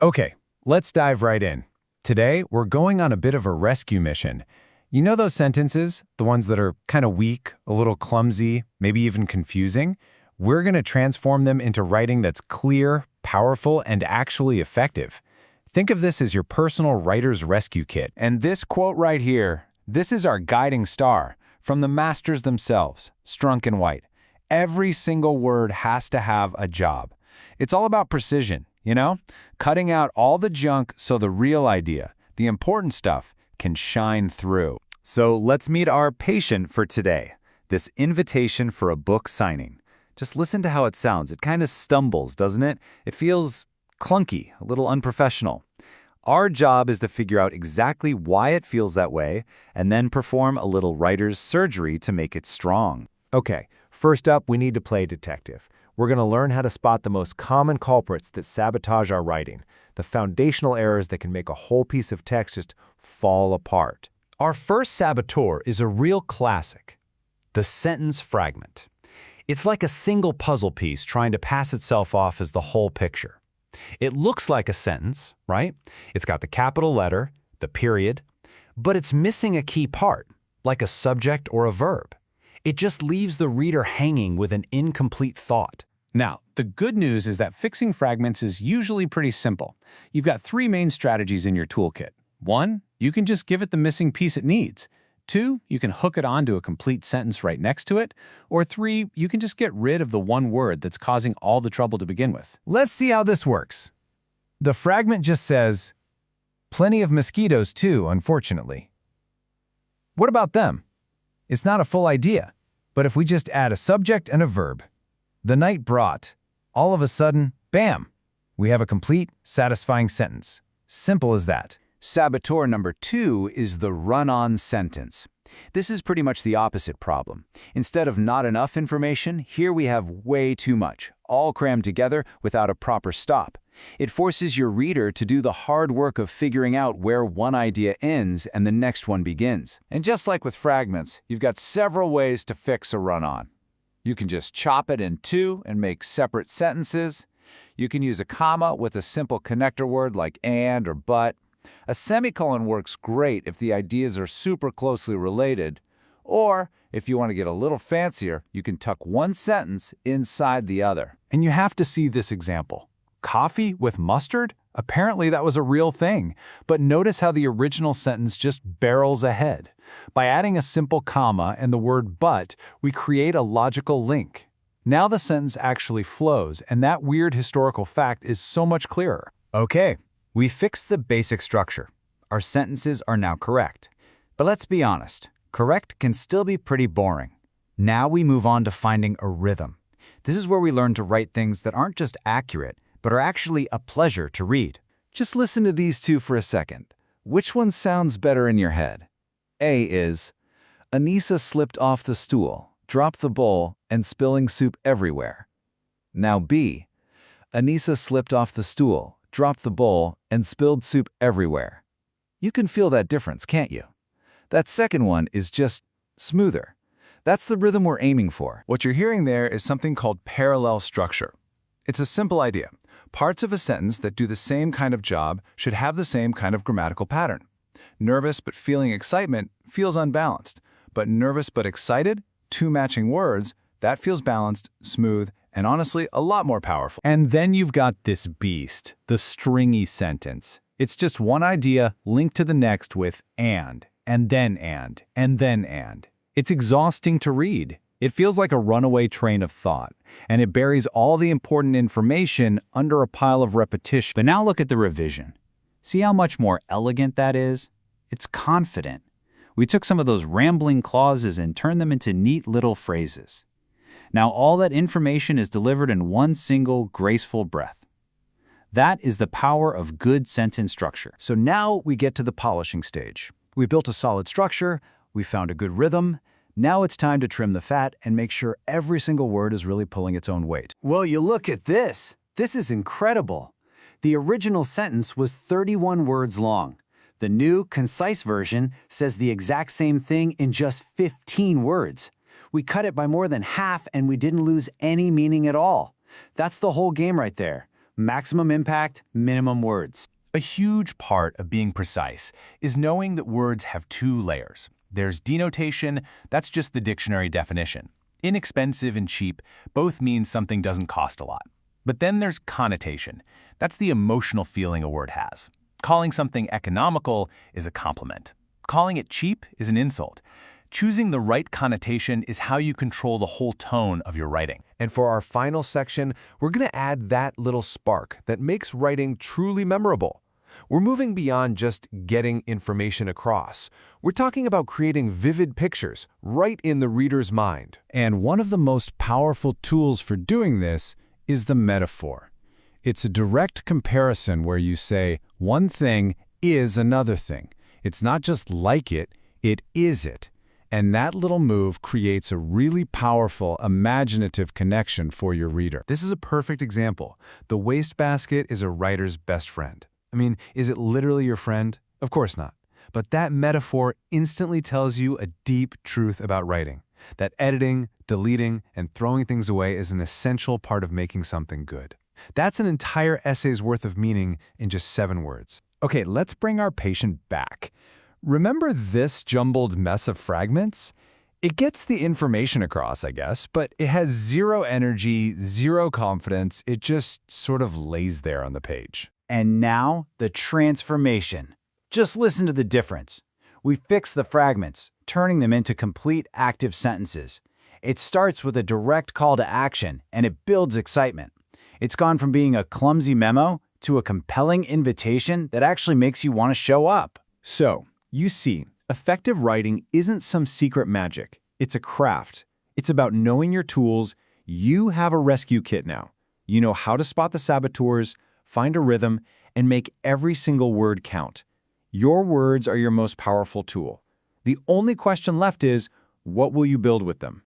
Okay, let's dive right in. Today, we're going on a bit of a rescue mission. You know those sentences, the ones that are kind of weak, a little clumsy, maybe even confusing? We're going to transform them into writing that's clear, powerful, and actually effective. Think of this as your personal writer's rescue kit. And this quote right here, this is our guiding star from the masters themselves, Strunk and White. Every single word has to have a job. It's all about precision, cutting out all the junk so the real idea, the important stuff, can shine through. So let's meet our patient for today, this invitation for a book signing. Just listen to how it sounds. It kind of stumbles, doesn't it? It feels clunky, a little unprofessional. Our job is to figure out exactly why it feels that way and then perform a little writer's surgery to make it strong. Okay, first up, we need to play detective. We're going to learn how to spot the most common culprits that sabotage our writing, the foundational errors that can make a whole piece of text just fall apart. Our first saboteur is a real classic, the sentence fragment. It's like a single puzzle piece trying to pass itself off as the whole picture. It looks like a sentence, right? It's got the capital letter, the period, but it's missing a key part, like a subject or a verb. It just leaves the reader hanging with an incomplete thought. Now, the good news is that fixing fragments is usually pretty simple. You've got three main strategies in your toolkit. 1, you can just give it the missing piece it needs. 2, you can hook it onto a complete sentence right next to it. Or 3, you can just get rid of the one word that's causing all the trouble to begin with. Let's see how this works. The fragment just says, "Plenty of mosquitoes too, unfortunately." What about them? It's not a full idea, but if we just add a subject and a verb, "The night brought," all of a sudden, bam, we have a complete, satisfying sentence. Simple as that. Saboteur number 2 is the run-on sentence. This is pretty much the opposite problem. Instead of not enough information, here we have way too much, all crammed together without a proper stop. It forces your reader to do the hard work of figuring out where one idea ends and the next one begins. And just like with fragments, you've got several ways to fix a run-on. You can just chop it in two and make separate sentences. You can use a comma with a simple connector word like and or but. A semicolon works great if the ideas are super closely related. Or, if you want to get a little fancier, you can tuck one sentence inside the other. And you have to see this example. Coffee with mustard? Apparently that was a real thing. But notice how the original sentence just barrels ahead. By adding a simple comma and the word but, we create a logical link. Now the sentence actually flows, and that weird historical fact is so much clearer. Okay, we fixed the basic structure. Our sentences are now correct. But let's be honest, correct can still be pretty boring. Now we move on to finding a rhythm. This is where we learn to write things that aren't just accurate, but are actually a pleasure to read. Just listen to these two for a second. Which one sounds better in your head? A is, Anissa slipped off the stool, dropped the bowl, and spilling soup everywhere. Now B, Anissa slipped off the stool, dropped the bowl, and spilled soup everywhere. You can feel that difference, can't you? That second one is just smoother. That's the rhythm we're aiming for. What you're hearing there is something called parallel structure. It's a simple idea. Parts of a sentence that do the same kind of job should have the same kind of grammatical pattern. Nervous but feeling excitement feels unbalanced, but nervous but excited, two matching words, that feels balanced, smooth, and honestly a lot more powerful. And then you've got this beast, the stringy sentence. It's just one idea linked to the next with and then and then and. It's exhausting to read. It feels like a runaway train of thought, and it buries all the important information under a pile of repetition. But now look at the revision. See how much more elegant that is? It's confident. We took some of those rambling clauses and turned them into neat little phrases. Now all that information is delivered in one single, graceful breath. That is the power of good sentence structure. So now we get to the polishing stage. We've built a solid structure, we found a good rhythm. Now it's time to trim the fat and make sure every single word is really pulling its own weight. Well, you look at this. This is incredible. The original sentence was 31 words long. The new, concise version says the exact same thing in just 15 words. We cut it by more than half and we didn't lose any meaning at all. That's the whole game right there. Maximum impact, minimum words. A huge part of being precise is knowing that words have two layers. There's denotation, that's just the dictionary definition. Inexpensive and cheap both mean something doesn't cost a lot. But then there's connotation. That's the emotional feeling a word has. Calling something economical is a compliment. Calling it cheap is an insult. Choosing the right connotation is how you control the whole tone of your writing. And for our final section, we're going to add that little spark that makes writing truly memorable. We're moving beyond just getting information across. We're talking about creating vivid pictures right in the reader's mind. And one of the most powerful tools for doing this is the metaphor. It's a direct comparison where you say one thing is another thing. It's not just like it is it. And that little move creates a really powerful, imaginative connection for your reader. This is a perfect example. The wastebasket is a writer's best friend. I mean, is it literally your friend? Of course not. But that metaphor instantly tells you a deep truth about writing. That editing, deleting, and throwing things away is an essential part of making something good. That's an entire essay's worth of meaning in just 7 words. Okay, let's bring our patient back. Remember this jumbled mess of fragments? It gets the information across, I guess, but it has zero energy, zero confidence. It just sort of lays there on the page. And now, the transformation. Just listen to the difference. We fix the fragments, turning them into complete active sentences. It starts with a direct call to action, and it builds excitement. It's gone from being a clumsy memo to a compelling invitation that actually makes you want to show up. So, you see, effective writing isn't some secret magic. It's a craft. It's about knowing your tools. You have a rescue kit now. You know how to spot the saboteurs, find a rhythm, and make every single word count. Your words are your most powerful tool. The only question left is, what will you build with them?